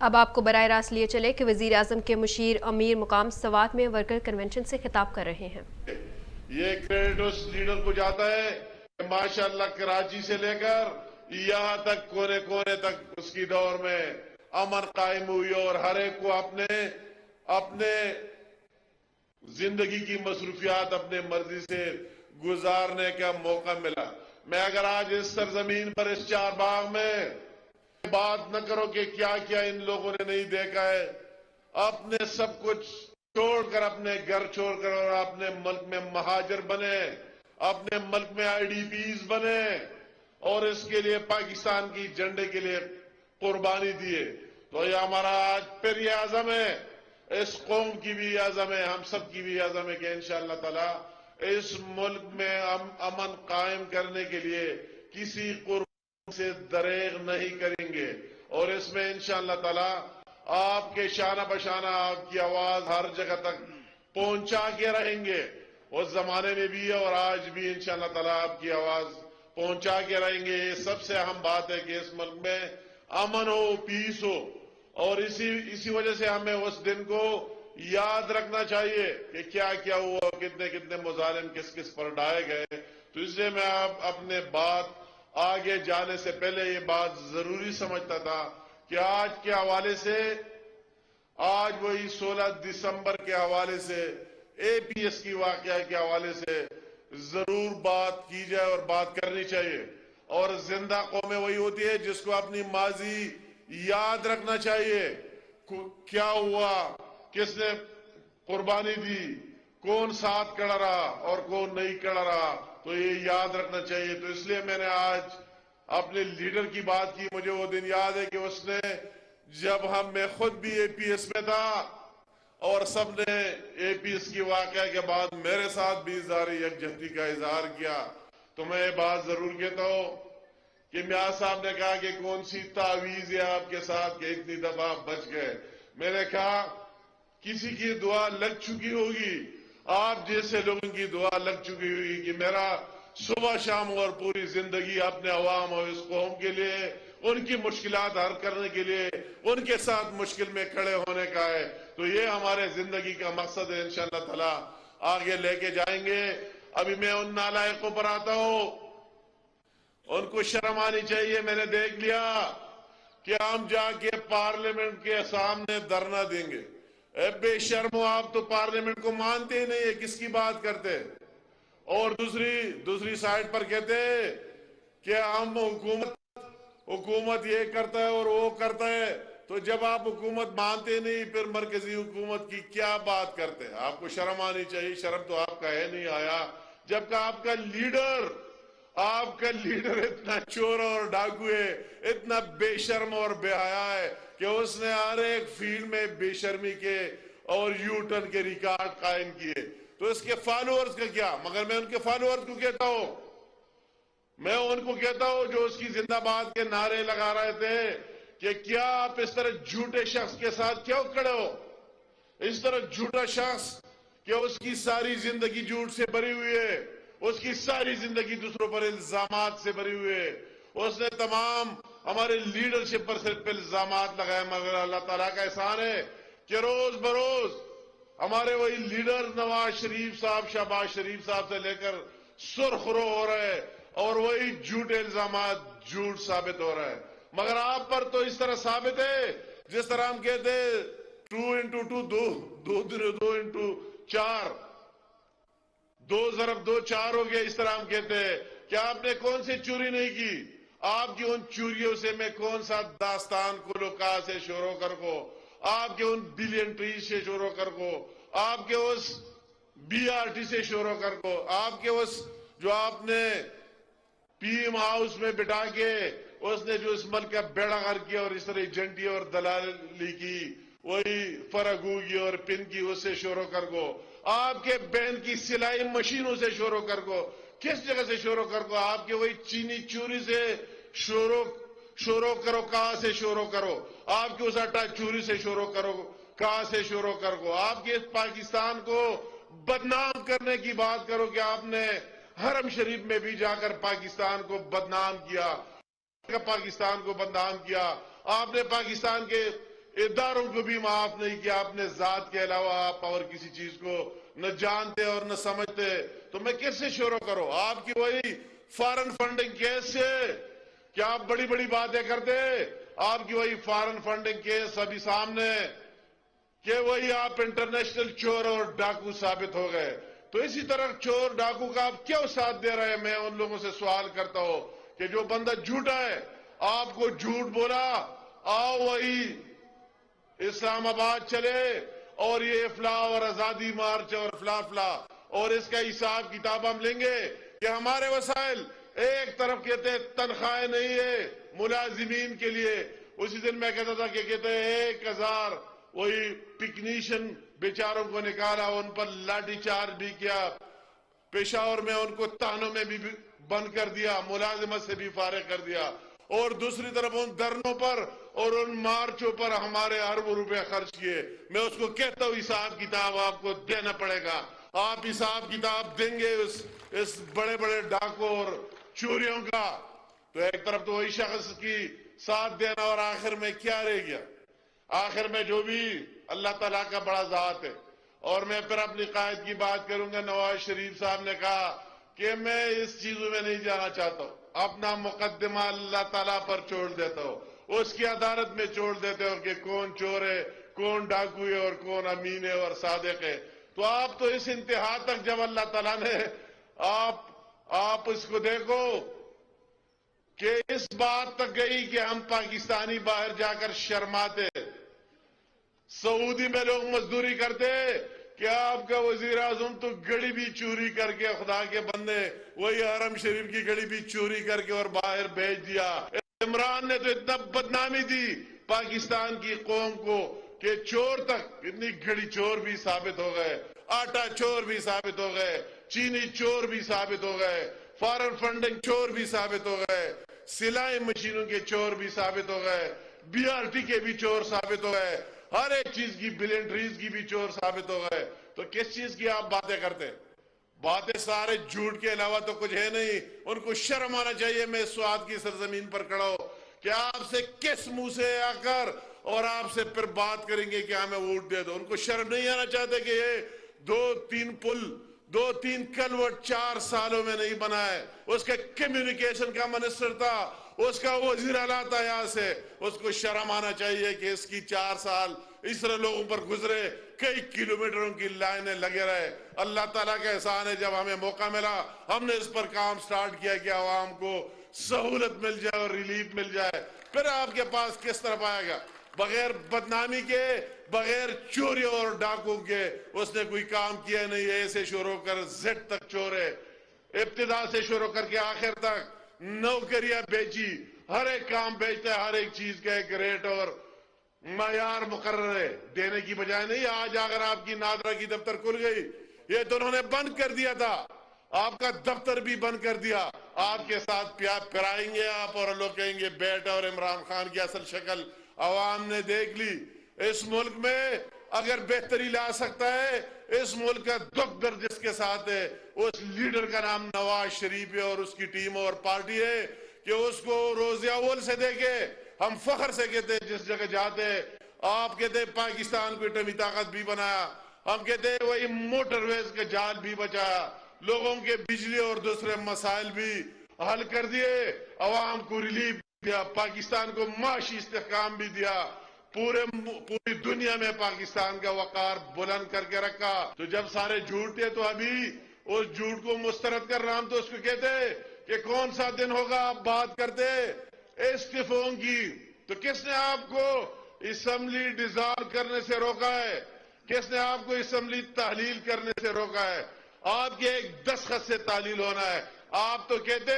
اب آپ کو براہ راست لیے چلے کہ وزیر اعظم کے مشیر امیر مقام سوات میں ورکر کنونشن سے خطاب کر رہے ہیں۔ یہ کریڈٹ اس لیڈر کو جاتا ہے کہ ماشاءاللہ کراچی سے لے کر یہاں تک کونے کونے تک اس کی دور میں امن قائم ہوئی اور ہر ایک کو اپنے زندگی کی مصروفیات اپنے مرضی سے گزارنے کا موقع ملا۔ میں اگر آج اس سرزمین پر اس چار باغ میں بات نہ کرو کہ کیا کیا ان لوگوں نے نہیں دیکھا ہے، اپنے سب کچھ چھوڑ کر، اپنے گھر چھوڑ کر اور اپنے ملک میں مہاجر بنے، اپنے ملک میں آئی ڈی پیز بنے اور اس کے لیے پاکستان کی جھنڈے کے لیے قربانی دیے، تو یہ ہمارا آج پھر یہ عزم ہے، اس قوم کی بھی عزم ہے، ہم سب کی بھی عزم ہے کہ انشاءاللہ تعالی اس ملک میں امن قائم کرنے کے لیے کسی قربانی سے دریغ نہیں کریں گے، اور اس میں انشاءاللہ تعالی آپ کے شانہ بشانہ آپ کی آواز ہر جگہ تک پہنچا کے رہیں گے۔ اس زمانے میں بھی اور آج بھی انشاءاللہ تعالی آپ کی آواز پہنچا کے رہیں گے۔ یہ سب سے اہم بات ہے کہ اس ملک میں امن ہو، پیس ہو، اور اسی وجہ سے ہمیں اس دن کو یاد رکھنا چاہیے کہ کیا کیا ہوا، کتنے کتنے مظالم کس کس پر ڈھائے گئے۔ تو اس لیے میں اپنے بات آگے جانے سے پہلے یہ بات ضروری سمجھتا تھا کہ آج کے حوالے سے، آج وہی 16 دسمبر کے حوالے سے، اے پی ایس کی واقعہ کے حوالے سے ضرور بات کی جائے اور بات کرنی چاہیے، اور زندہ قومیں وہی ہوتی ہے جس کو اپنی ماضی یاد رکھنا چاہیے، کیا ہوا، کس نے قربانی دی، کون ساتھ کھڑا رہا اور کون نہیں کھڑا رہا، تو یہ یاد رکھنا چاہیے۔ تو اس لیے میں نے آج اپنے لیڈر کی بات کی۔ مجھے وہ دن یاد ہے کہ اس نے، جب میں خود بھی اے پی ایس میں تھا اور سب نے اے پی ایس کی واقعہ کے بعد میرے ساتھ بھی اظہار یکجہتی کا اظہار کیا، تو میں یہ بات ضرور کہتا ہوں کہ میاں صاحب نے کہا کہ کون سی تعویذ ہے آپ کے ساتھ کہ اتنی دفعہ آپ بچ گئے۔ میں نے کہا کسی کی دعا لگ چکی ہوگی، آپ جیسے لوگوں کی دعا لگ چکی ہوگی کہ میرا صبح شام اور پوری زندگی اپنے عوام اور اس قوم کے لیے، ان کی مشکلات حل کرنے کے لیے، ان کے ساتھ مشکل میں کھڑے ہونے کا ہے۔ تو یہ ہمارے زندگی کا مقصد ہے، انشاءاللہ تعالی آگے لے کے جائیں گے۔ ابھی میں ان نالائقوں پر آتا ہوں، ان کو شرم آنی چاہیے۔ میں نے دیکھ لیا کہ ہم جا کے پارلیمنٹ کے سامنے دھرنا دیں گے۔ اے بے شرمو، آپ تو پارلیمنٹ کو مانتے ہی نہیں ہے، کس کی بات کرتے؟ اور دوسری سائٹ پر کہتے ہیں کہ ہم حکومت یہ کرتا ہے اور وہ کرتا ہے۔ تو جب آپ حکومت مانتے نہیں، پھر مرکزی حکومت کی کیا بات کرتے ہیں؟ آپ کو شرم آنی چاہیے۔ شرم تو آپ کا ہے نہیں آیا، جبکہ آپ کا لیڈر اتنا چور اور ڈاکو ہے، اتنا بے شرم اور بے حیا ہے کہ اس نے ہر ایک فیلڈ میں بے شرمی کے اور یو ٹرن کے ریکارڈ قائم کیے۔ تو اس کے فالوورز کا کیا؟ مگر میں ان کے فالوورز کو کہتا ہوں، میں ان کو کہتا ہوں جو اس کی زندہ باد کے نعرے لگا رہے تھے کہ کیا آپ اس طرح جھوٹے شخص کے ساتھ کیوں کھڑے ہو؟ اس طرح جھوٹا شخص کہ اس کی ساری زندگی جھوٹ سے بھری ہوئی ہے، اس کی ساری زندگی دوسروں پر الزامات سے بھری ہوئی ہے۔ اس نے تمام ہمارے لیڈرشپ پر صرف الزامات لگائے، مگر اللہ تعالیٰ کا احسان ہے کہ روز بروز ہمارے وہی لیڈر نواز شریف صاحب، شہباز شریف صاحب سے لے کر سرخ رو ہو رہے، اور وہی جھوٹے الزامات جھوٹ ثابت ہو رہا ہے۔ مگر آپ پر تو اس طرح ثابت ہے جس طرح ہم کہتے 2x2 2 انٹو 4، 2 ضرب 2 4 ہو گیا، اس طرح ہم کہتے ہیں کہ آپ نے کون سی چوری نہیں کی؟ آپ کی ان چوریوں سے میں کون سا داستان کو لوکا سے شروع کر کو، آپ کے ان بلین ٹریز سے شروع کر کو، آپ کے اس بی آر ٹی سے شروع کر کو، آپ کے اس جو آپ نے پی ایم ہاؤس میں بٹھا کے اس نے جو اس ملک کا بیڑا غرق کیا اور اس طرح ایجنٹی اور دلالی کی، وہی فرگوگی اور پن کی، اس سے شروع کر کو، آپ کے بہن کی سلائی مشینوں سے شروع کر کو، کس جگہ سے شروع کر کو، آپ کے وہی چینی چوری سے شروع کرو، کہاں سے شروع کرو، آپ کے اس آٹا چوری سے شروع کرو، کہاں سے شروع کر کو، آپ کے پاکستان کو بدنام کرنے کی بات کرو کہ آپ نے حرم شریف میں بھی جا کر پاکستان کو بدنام کیا، پاکستان کو بدنام کیا، آپ نے پاکستان کے اداروں کو بھی معاف نہیں کیا. اپنے ذات کے علاوہ آپ اور کسی چیز کو نہ جانتے اور نہ سمجھتے, تو میں کس سے شروع کروں؟ آپ کی وہی فارن فنڈنگ کیس سے کیا آپ بڑی بڑی باتیں کرتے؟ آپ کی وہی فارن فنڈنگ کیس ابھی سامنے کہ وہی آپ انٹرنیشنل چور اور ڈاکو ثابت ہو گئے. تو اسی طرح چور ڈاکو کا آپ کیوں ساتھ دے رہے ہیں؟ میں ان لوگوں سے سوال کرتا ہوں کہ جو بندہ جھوٹا ہے, آپ کو جھوٹ بولا, آؤ وہی اسلام آباد چلے اور یہ افلاح اور آزادی مارچ اور فلا اور اس کا حساب کتاب ہم لیں گے کہ ہمارے وسائل ایک طرف کہتے ہیں تنخواہیں نہیں ہے ملازمین کے لیے. اسی دن میں کہتا تھا کہ کہتے ہیں 1000 وہی ٹیکنیشین بیچاروں کو نکالا, ان پر لاٹھی چارج بھی کیا, پشاور میں ان کو تانوں میں بھی بند کر دیا, ملازمت سے بھی فارغ کر دیا, اور دوسری طرف ان دھرنوں پر اور ان مارچوں پر ہمارے اربوں روپے خرچ کیے. میں اس کو کہتا ہوں حساب کتاب آپ کو دینا پڑے گا. آپ حساب کتاب دیں گے اس بڑے بڑے ڈاکوں اور چوریوں کا. تو ایک طرف تو وہی شخص کی ساتھ دینا, اور آخر میں کیا رہ گیا؟ آخر میں جو بھی اللہ تعالیٰ کا بڑا ذات ہے. اور میں پھر اپنی قائد کی بات کروں گا. نواز شریف صاحب نے کہا کہ میں اس چیزوں میں نہیں جانا چاہتا ہوں, اپنا مقدمہ اللہ تعالیٰ پر چھوڑ دیتا ہوں, اس کی عدالت میں چھوڑ دیتے ہو کہ کون چور ہے, کون ڈاکو ہے اور کون امین ہے اور صادق ہے. تو آپ تو اس انتہا تک جب اللہ تعالیٰ نے آپ اس کو دیکھو کہ اس بات تک گئی کہ ہم پاکستانی باہر جا کر شرماتے. سعودی میں لوگ مزدوری کرتے کہ آپ کا وزیر اعظم تو گڑی بھی چوری کر کے, خدا کے بندے, وہی حرم شریف کی گڑی بھی چوری کر کے اور باہر بھیج دیا. عمران نے تو اتنا بدنامی دی پاکستان کی قوم کو کہ چور تک اتنی گھڑی چور بھی ثابت ہو گئے, آٹا چور بھی ثابت ہو گئے, چینی چور بھی ثابت ہو گئے, فارن فنڈنگ چور بھی ثابت ہو گئے, سلائی مشینوں کے چور بھی ثابت ہو گئے, بی آر ٹی کے بھی چور ثابت ہو گئے, ہر ایک چیز کی بلینڈریز کی بھی چور ثابت ہو گئے. تو کس چیز کی آپ باتیں کرتے؟ باتیں سارے جھوٹ کے علاوہ تو کچھ ہے نہیں. ان کو شرم آنا چاہیے. میں سوات کی سرزمین پر کھڑا ہوں کہ آپ سے کس منہ سے آ کر اور آپ سے پھر بات کریں گے کہ ہمیں ووٹ دے دو. ان کو شرم نہیں آنا چاہتے کہ یہ 2-3 پل 2-3 کلوٹ 4 سالوں میں نہیں بنا ہے. اس کے کمیونیکیشن کا منسٹر تھا, اس کا وزیر اعلیٰ تھا یہاں سے. اس کو شرم آنا چاہیے کہ اس کی 4 سال اس طرح لوگوں پر گزرے, کئی کلومیٹروں کی لائنیں لگے رہے. اللہ تعالیٰ کا احسان ہے, جب ہمیں موقع ملا ہم نے اس پر کام سٹارٹ کیا کہ عوام کو سہولت مل جائے اور ریلیف مل جائے. پھر آپ کے پاس کس طرف آئے گا؟ بغیر بدنامی کے, بغیر چوریوں اور ڈاکوں کے اس نے کوئی کام کیا نہیں. ایسے شروع کر زد تک چور ہے, ابتدا سے شروع کر کے آخر تک نوکریاں بیچی, ہر ایک کام بیچتا ہے, ہر ایک چیز کا ایک ریٹ اور معیار مقرر ہے, دینے کی بجائے نہیں. آج اگر آپ کی نادرا کی دفتر کھل گئی, یہ تو انہوں نے بند کر دیا تھا, آپ کا دفتر بھی بند کر دیا. آپ کے ساتھ پرائیں گے آپ اور لوگ کہیں گے بیٹا, اور عمران خان کی اصل شکل عوام نے دیکھ لی. اس ملک میں اگر بہتری لا سکتا ہے, اس ملک کا دکھ درد جس کے ساتھ ہے, اس لیڈر کا نام نواز شریف ہے اور اس کی ٹیم اور پارٹی ہے کہ اس کو روز اول سے دیکھے. ہم فخر سے کہتے ہیں جس جگہ جاتے, آپ کہتے ہیں پاکستان کو ایٹمی طاقت بھی بنایا, ہم کہتے ہیں وہی موٹر ویز کا جال بھی بچایا, لوگوں کے بجلی اور دوسرے مسائل بھی حل کر دیے, عوام کو ریلیف دیا, پاکستان کو معاشی استحکام بھی دیا, پوری دنیا میں پاکستان کا وقار بلند کر کے رکھا. تو جب سارے جھوٹ تھے تو ابھی اس جھوٹ کو مسترد کر رہا ہم تو اس کو کہتے کہ کون سا دن ہوگا آپ بات کرتے استعفوں کی. تو کس نے آپ کو اسمبلی ڈیزالو کرنے سے روکا ہے؟ کس نے آپ کو اسمبلی تحلیل کرنے سے روکا ہے؟ آپ کے ایک دستخط سے تحلیل ہونا ہے. آپ تو کہتے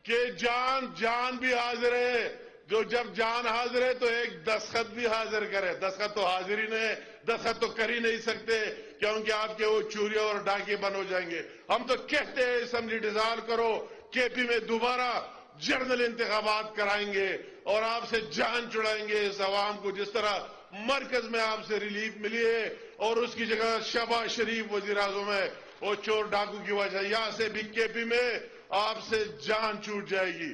کہ جان بھی حاضر ہے, جو جب جان حاضر ہے تو ایک دستخط بھی حاضر کرے. دستخط تو حاضر ہی نہیں, دستخط تو کر ہی نہیں سکتے کیونکہ آپ کے وہ چوریاں اور ڈاکے بند ہو جائیں گے. ہم تو کہتے ہیں اسمبلی ڈیزالو کرو, کے پی میں دوبارہ جنرل انتخابات کرائیں گے اور آپ سے جان چھڑائیں گے اس عوام کو, جس طرح مرکز میں آپ سے ریلیف ملی ہے اور اس کی جگہ شہباز شریف وزیر اعظم ہے. وہ چور ڈاکو کی وجہ یہاں سے بھی کے پی میں آپ سے جان چھوٹ جائے گی.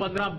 15